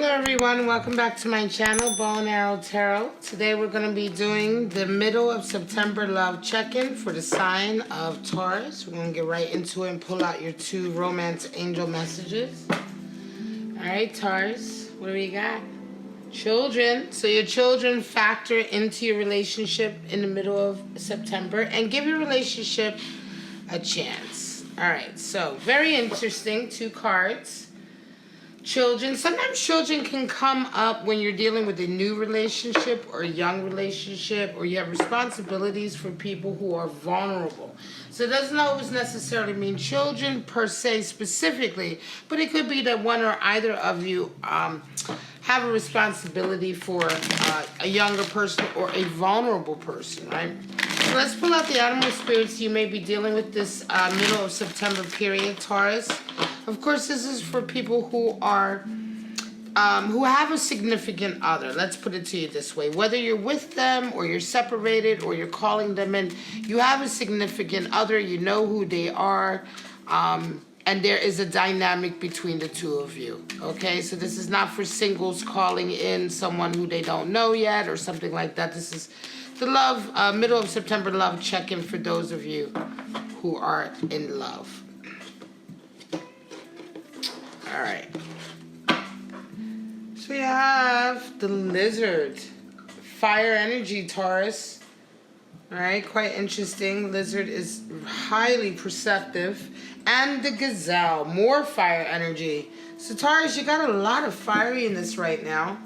Hello everyone, welcome back to my channel, Bow and Arrow Tarot. Today we're going to be doing the middle of September love check-in for the sign of Taurus. We're going to get right into it and pull out your two romance angel messages. Alright Taurus, what do we got? Children. So your children factor into your relationship in the middle of September and give your relationship a chance. Alright, so very interesting, two cards. Children. Sometimes children can come up when you're dealing with a new relationship or a young relationship, or you have responsibilities for people who are vulnerable. So it doesn't always necessarily mean children per se specifically, but it could be that one or either of you have a responsibility for a younger person or a vulnerable person, right? So let's pull out the animal spirits you may be dealing with this middle of September period, Taurus. Of course, this is for people who are who have a significant other. Let's put it to you this way. Whether you're with them or you're separated or you're calling them in, you have a significant other. You know who they are. And there is a dynamic between the two of you. Okay, so this is not for singles calling in someone who they don't know yet or something like that. This is the love, middle of September love check-in for those of you who are in love. All right. So we have the lizard. Fire energy, Taurus. All right, quite interesting. Lizard is highly perceptive. And the gazelle, more fire energy. So Taurus, you got a lot of fieriness right now.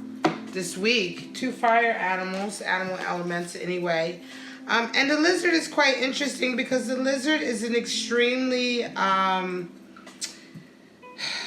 This week. Two fire animals, animal elements anyway. And the lizard is quite interesting because the lizard is an extremely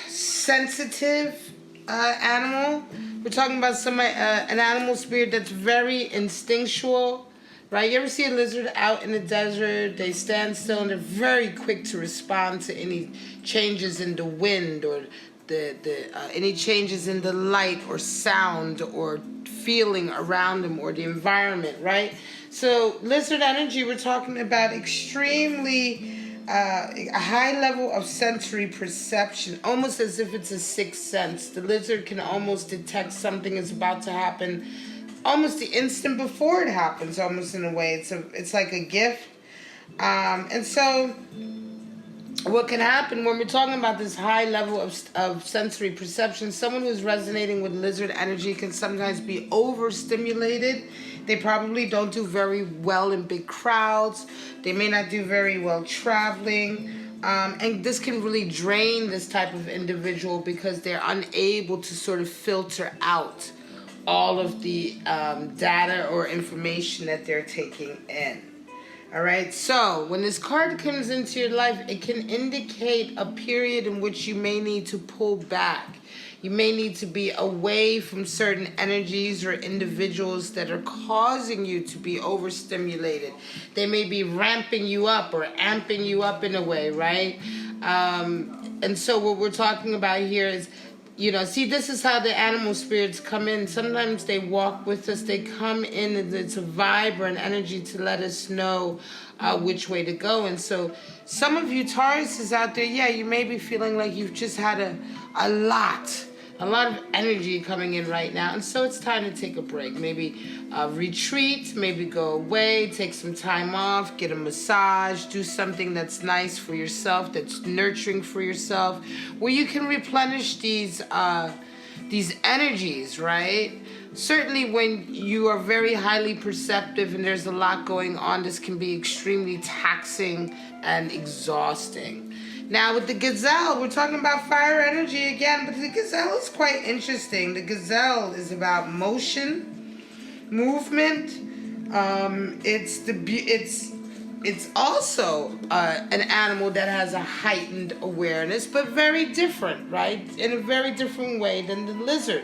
sensitive animal. We're talking about an animal spirit that's very instinctual, right? You ever see a lizard out in the desert? They stand still and they're very quick to respond to any changes in the wind or any changes in the light or sound or feeling around them or the environment, right? So lizard energy, we're talking about extremely a high level of sensory perception, almost as if it's a sixth sense. The lizard can almost detect something is about to happen almost the instant before it happens, almost in a way. It's like a gift. And so what can happen when we're talking about this high level of sensory perception, someone who's resonating with lizard energy can sometimes be overstimulated. They probably don't do very well in big crowds. They may not do very well traveling. And this can really drain this type of individual because they're unable to sort of filter out all of the data or information that they're taking in. All right, so when this card comes into your life, it can indicate a period in which you may need to pull back. You may need to be away from certain energies or individuals that are causing you to be overstimulated. They may be ramping you up or amping you up in a way, right? And so what we're talking about here is, you know, see, this is how the animal spirits come in. Sometimes they walk with us. They come in, and it's a vibe or an energy to let us know which way to go. And so some of you Tauruses out there, yeah, you may be feeling like you've just had a lot of energy coming in right now. And so it's time to take a break. Maybe retreat, maybe go away, take some time off, get a massage, do something that's nice for yourself, that's nurturing for yourself, where you can replenish these energies, right? Certainly when you are very highly perceptive and there's a lot going on, this can be extremely taxing and exhausting. Now with the gazelle, we're talking about fire energy again, but the gazelle is quite interesting. The gazelle is about motion, movement. It's also an animal that has a heightened awareness, but very different, right? In a very different way than the lizard.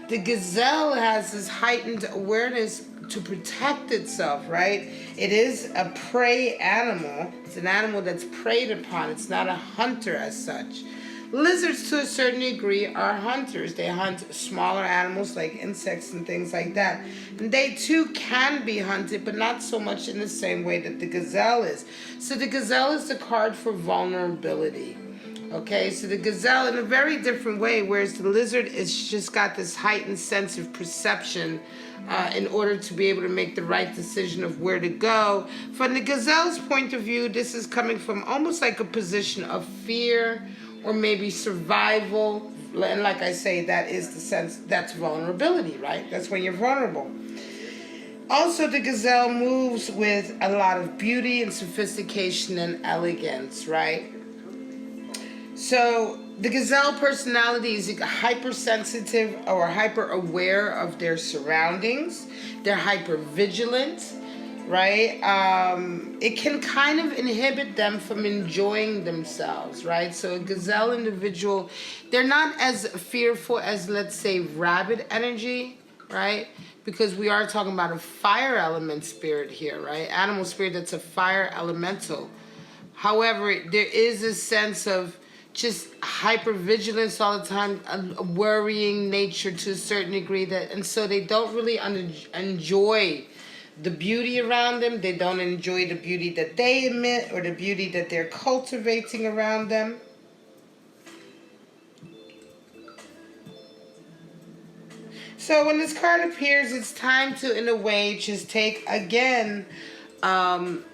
The gazelle has this heightened awareness to protect itself, right? It is a prey animal. It's an animal that's preyed upon. It's not a hunter as such. Lizards, to a certain degree, are hunters. They hunt smaller animals like insects and things like that. And they too can be hunted, but not so much in the same way that the gazelle is. So the gazelle is the card for vulnerability. Okay, so the gazelle in a very different way, whereas the lizard is just got this heightened sense of perception in order to be able to make the right decision of where to go. From the gazelle's point of view, this is coming from almost like a position of fear or maybe survival. And like I say, that is the sense, that's vulnerability, right? That's when you're vulnerable. Also, the gazelle moves with a lot of beauty and sophistication and elegance, right? So the gazelle personality is hypersensitive or hyper aware of their surroundings. They're hyper vigilant, right? It can kind of inhibit them from enjoying themselves, right? So a gazelle individual, they're not as fearful as, let's say, rabbit energy, right? Because we are talking about a fire element spirit here, right? Animal spirit that's a fire elemental. However, there is a sense of just hypervigilance all the time, a worrying nature to a certain degree, that, and so they don't really enjoy the beauty around them. They don't enjoy the beauty that they emit or the beauty that they're cultivating around them. So when this card appears, it's time to, in a way, just take again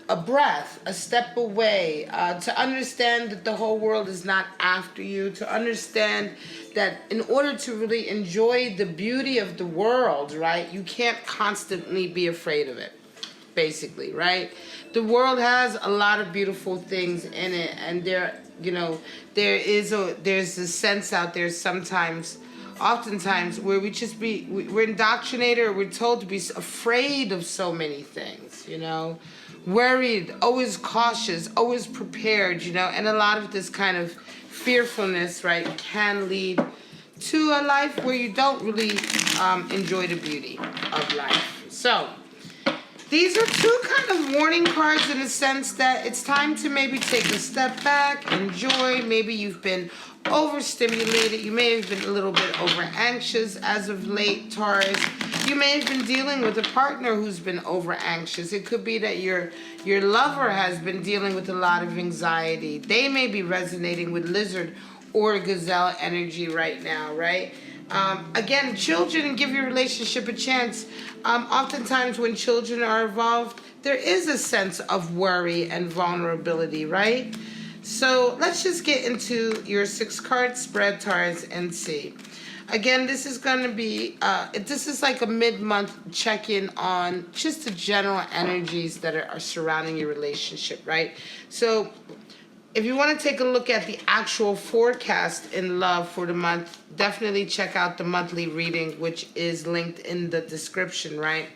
a breath, a step away, to understand that the whole world is not after you, to understand that in order to really enjoy the beauty of the world, right, you can't constantly be afraid of it, basically, right? The world has a lot of beautiful things in it, and there, you know, there's a sense out there sometimes, oftentimes, where we're indoctrinated, or we're told to be afraid of so many things, you know, worried, always cautious, always prepared, you know, and a lot of this kind of fearfulness, right, can lead to a life where you don't really enjoy the beauty of life. So these are two kind of warning cards in the sense that it's time to maybe take a step back, enjoy. Maybe you've been overstimulated. You may have been a little bit over anxious as of late, Taurus. You may have been dealing with a partner who's been over anxious. It could be that your lover has been dealing with a lot of anxiety. They may be resonating with lizard or gazelle energy right now, right? Again, children, give your relationship a chance. Oftentimes when children are involved, there is a sense of worry and vulnerability, right? So let's just get into your 6-card spread, Taurus, and see. Again, this is going to be, this is like a mid-month check-in on just the general energies that are surrounding your relationship, right? So if you want to take a look at the actual forecast in love for the month, definitely check out the monthly reading, which is linked in the description, right?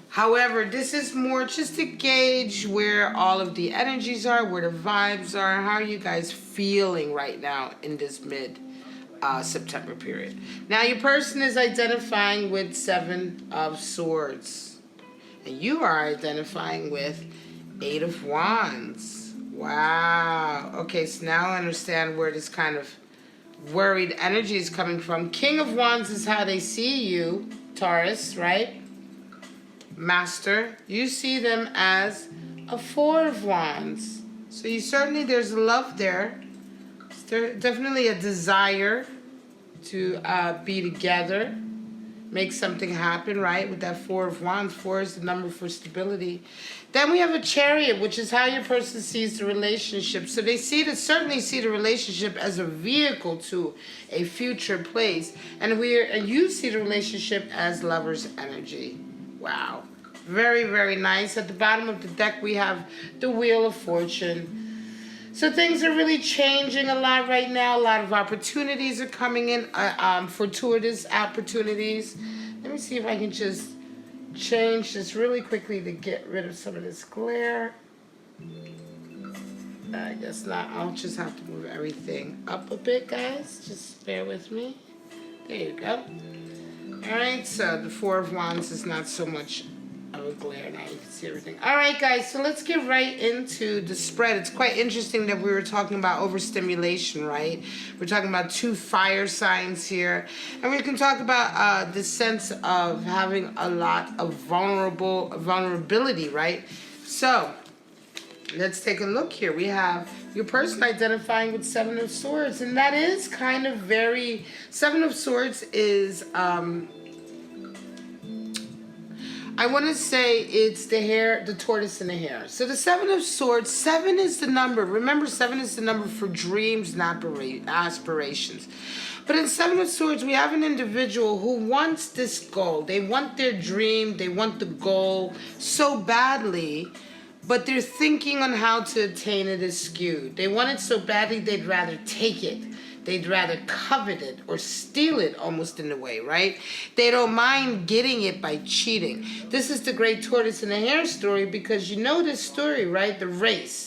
However, this is more just to gauge where all of the energies are, where the vibes are, how are you guys feeling right now in this mid-September period. Now, your person is identifying with 7 of Swords, and you are identifying with 8 of Wands. Wow. Okay, so now I understand where this kind of worried energy is coming from. King of Wands is how they see you, Taurus, right? Master, you see them as a 4 of Wands. So you certainly, there's love there. There's definitely a desire to be together, make something happen, right? With that 4 of Wands. 4 is the number for stability. Then we have a Chariot, which is how your person sees the relationship. So they certainly see the relationship as a vehicle to a future place. And you see the relationship as Lover's energy. Wow. Very, very nice. At the bottom of the deck, we have the Wheel of Fortune. So things are really changing a lot right now. A lot of opportunities are coming in, fortuitous opportunities. Let me see if I can just change this really quickly to get rid of some of this glare. I guess not. I'll just have to move everything up a bit, guys. Just bear with me. There you go. All right, so the 4 of Wands is not so much of a glare. Now you can see everything. All right, guys, so let's get right into the spread. It's quite interesting that we were talking about overstimulation, right? We're talking about 2 fire signs here. And we can talk about the sense of having a lot of vulnerability, right? So let's take a look here. We have your person identifying with Seven of Swords, and that is kind of very... Seven of Swords is, I want to say it's the hare, the tortoise and the hare. So the Seven of Swords, 7 is the number. Remember, 7 is the number for dreams and aspirations. But in Seven of Swords, we have an individual who wants this goal. They want their dream. They want the goal so badly, but their thinking on how to attain it is skewed. They want it so badly, they'd rather take it. They'd rather covet it or steal it, almost in a way, right? They don't mind getting it by cheating. This is the great tortoise and the hare story, because you know this story, right? The race.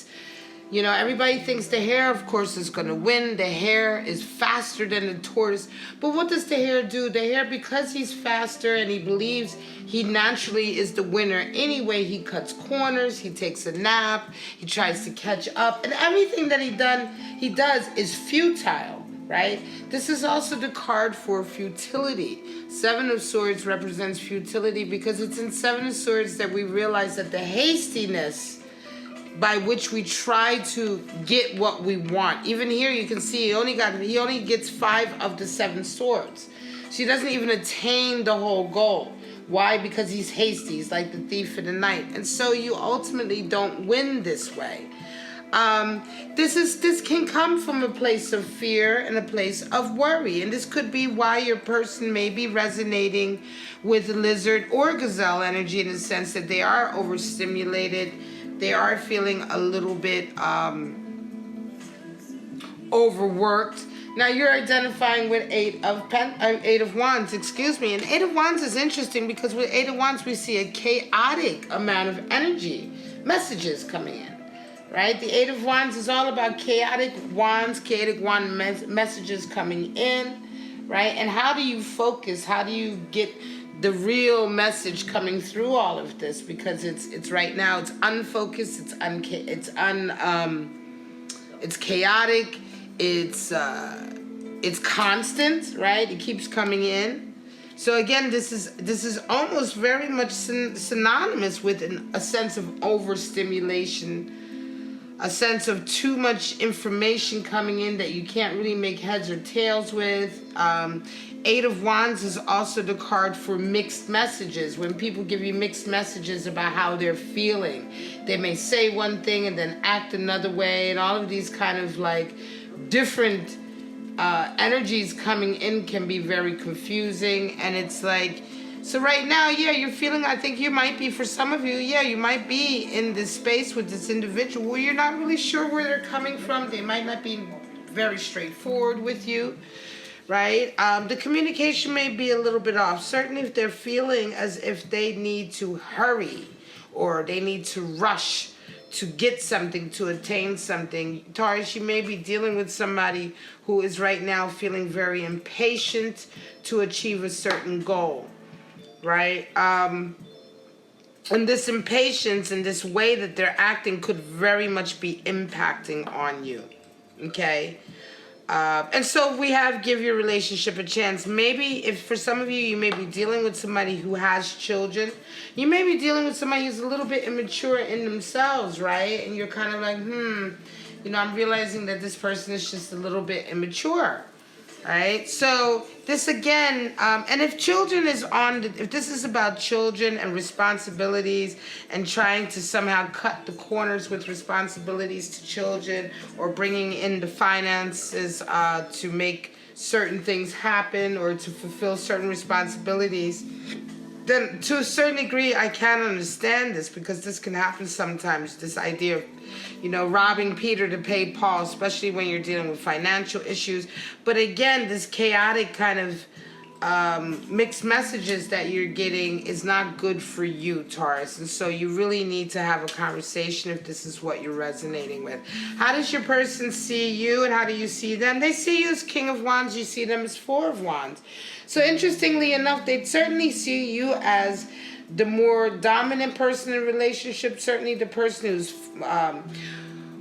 You know, everybody thinks the hare, of course, is going to win. The hare is faster than the tortoise. But what does the hare do? The hare, because he's faster and he believes he naturally is the winner anyway, he cuts corners, he takes a nap, he tries to catch up, and everything that he does is futile, right? This is also the card for futility. Seven of Swords represents futility, because it's in Seven of Swords that we realize that the hastiness by which we try to get what we want. Even here you can see he only gets 5 of the 7 swords. So he doesn't even attain the whole goal. Why? Because he's hasty. He's like the thief in the night. And so you ultimately don't win this way. This can come from a place of fear and a place of worry. And this could be why your person may be resonating with lizard or gazelle energy, in the sense that they are overstimulated. They are feeling a little bit overworked. Now you're identifying with Eight of Wands, excuse me. And Eight of Wands is interesting, because with Eight of Wands we see a chaotic amount of energy, messages coming in, right? The Eight of Wands is all about chaotic wand messages coming in, right? And how do you focus? How do you get the real message coming through all of this? Because it's right now, it's unfocused, it's chaotic, it's constant, right? It keeps coming in. So again, this is almost very much synonymous with a sense of overstimulation, a sense of too much information coming in that you can't really make heads or tails with. Eight of Wands is also the card for mixed messages. When people give you mixed messages about how they're feeling, they may say one thing and then act another way, and all of these kind of like different energies coming in can be very confusing. And it's like, so right now, yeah, you're feeling, I think you might be, for some of you, yeah, you might be in this space with this individual where you're not really sure where they're coming from. They might not be very straightforward with you, right? The communication may be a little bit off. Certainly if they're feeling as if they need to hurry or they need to rush to get something, to attain something. Taurus, you may be dealing with somebody who is right now feeling very impatient to achieve a certain goal, right? And this impatience and this way that they're acting could very much be impacting on you, okay? And so we have give your relationship a chance. Maybe if for some of you, you may be dealing with somebody who has children. You may be dealing with somebody who's a little bit immature in themselves, right? And you're kind of like, you know, I'm realizing that this person is just a little bit immature, right? So this again, and if children is if this is about children and responsibilities and trying to somehow cut the corners with responsibilities to children, or bringing in the finances to make certain things happen or to fulfill certain responsibilities, then to a certain degree I can understand this, because this can happen sometimes, this idea of, you know, robbing Peter to pay Paul, especially when you're dealing with financial issues. But again, this chaotic kind of mixed messages that you're getting is not good for you, Taurus. And so you really need to have a conversation if this is what you're resonating with. How does your person see you and how do you see them? They see you as King of Wands. You see them as Four of Wands. So interestingly enough, they certainly see you as the more dominant person in a relationship, certainly the person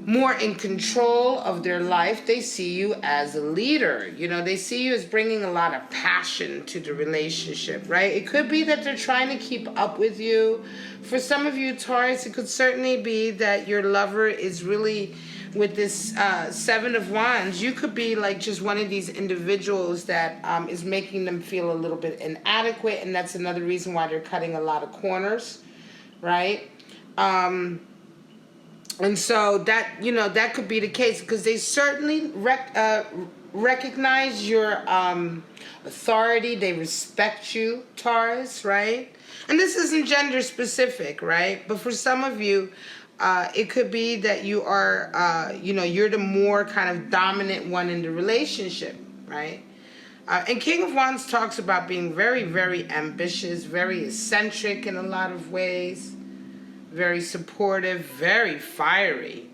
more in control of their life. They see you as a leader. You know, they see you as bringing a lot of passion to the relationship, right? It could be that they're trying to keep up with you. For some of you, Taurus, it could certainly be that your lover is really, with this Seven of Wands, you could be like just one of these individuals that is making them feel a little bit inadequate, and that's another reason why they're cutting a lot of corners, right? And so that, you know, that could be the case, because they certainly recognize your authority. They respect you, Taurus, right? And this isn't gender specific, right? But for some of you, it could be that you are, you know, you're the more kind of dominant one in the relationship, right? And King of Wands talks about being very, very ambitious, very eccentric in a lot of ways, very supportive, very fiery,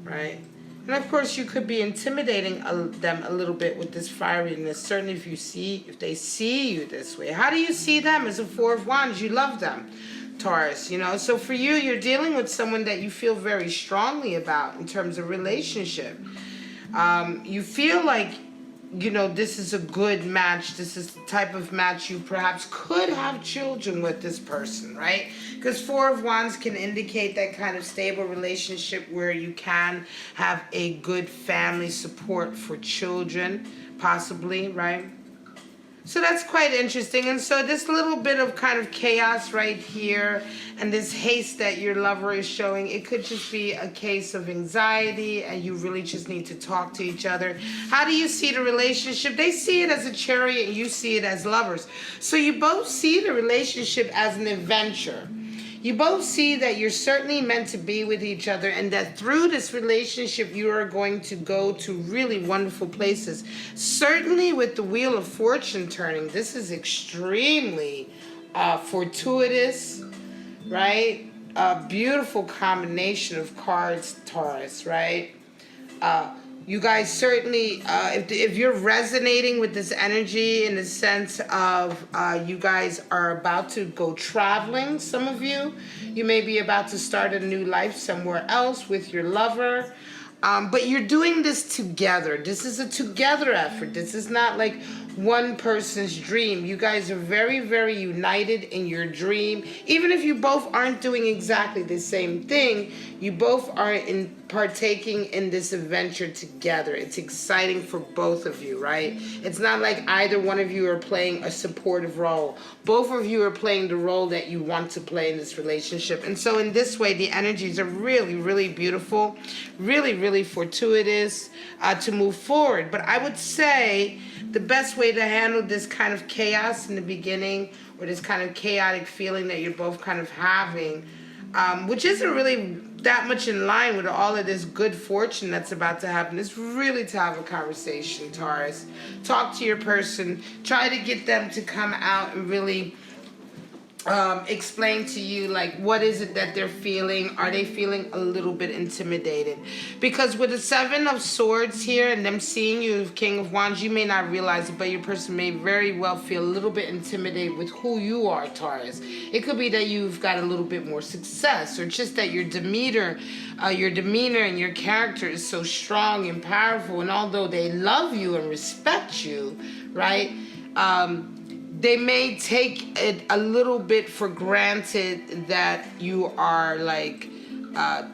right? And of course, you could be intimidating them a little bit with this fieriness. Certainly, if they see you this way. How do you see them? As a Four of Wands, you love them, Taurus. You know, so for you, you're dealing with someone that you feel very strongly about in terms of relationship. You feel like, you know, this is a good match. This is the type of match you perhaps could have children with this person, right? Because Four of Wands can indicate that kind of stable relationship where you can have a good family support for children, possibly, right? So that's quite interesting. And so this little bit of kind of chaos right here and this haste that your lover is showing, it could just be a case of anxiety and you really just need to talk to each other. How do you see the relationship? They see it as a chariot and you see it as lovers. So you both see the relationship as an adventure. You both see that you're certainly meant to be with each other, and that through this relationship you are going to go to really wonderful places. Certainly with the Wheel of Fortune turning, this is extremely fortuitous, right? A beautiful combination of cards, Taurus, right? You guys certainly, if you're resonating with this energy in the sense of you guys are about to go traveling, some of you may be about to start a new life somewhere else with your lover. But you're doing this together. This is a together effort. This is not like one person's dream. You guys are very, very united in your dream. Even if you both aren't doing exactly the same thing, you both are partaking in this adventure together. It's exciting for both of you, right? It's not like either one of you are playing a supportive role. Both of you are playing the role that you want to play in this relationship. And so in this way, the energies are really, really beautiful, really, really fortuitous to move forward. But I would say the best way to handle this kind of chaos in the beginning, or this kind of chaotic feeling that you're both kind of having, which isn't really that much in line with all of this good fortune that's about to happen, is really to have a conversation, Taurus. Talk to your person. Try to get them to come out and really explain to you, like, what is it that they're feeling. Are they feeling a little bit intimidated? Because with the Seven of Swords here and them seeing you as King of Wands, you may not realize it, but your person may very well feel a little bit intimidated with who you are, Taurus. It could be that you've got a little bit more success, or just that your demeanor and your character is so strong and powerful, and although they love you and respect you, right, they may take it a little bit for granted that you are like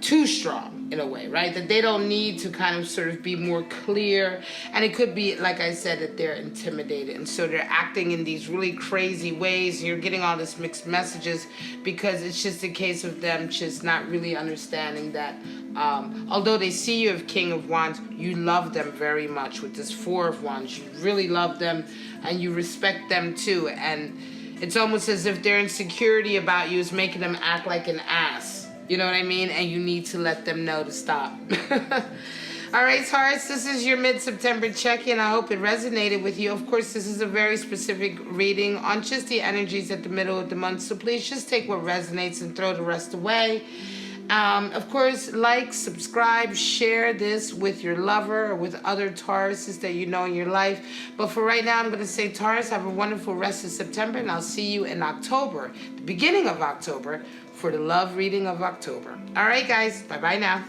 too strong in a way, right? That they don't need to kind of sort of be more clear. And it could be, like I said, that they're intimidated. And so they're acting in these really crazy ways. And you're getting all this mixed messages because it's just a case of them just not really understanding that although they see you as King of Wands, you love them very much. With this Four of Wands, you really love them and you respect them too. And it's almost as if their insecurity about you is making them act like an ass. You know what I mean? And you need to let them know to stop. All right, Taurus, this is your mid-September check-in. I hope it resonated with you. Of course, this is a very specific reading on just the energies at the middle of the month. So please just take what resonates and throw the rest away. Of course, like, subscribe, share this with your lover or with other Tauruses that you know in your life. But for right now, I'm going to say, Taurus, have a wonderful rest of September, and I'll see you in October, the beginning of October, for the love reading of October. All right, guys. Bye-bye now.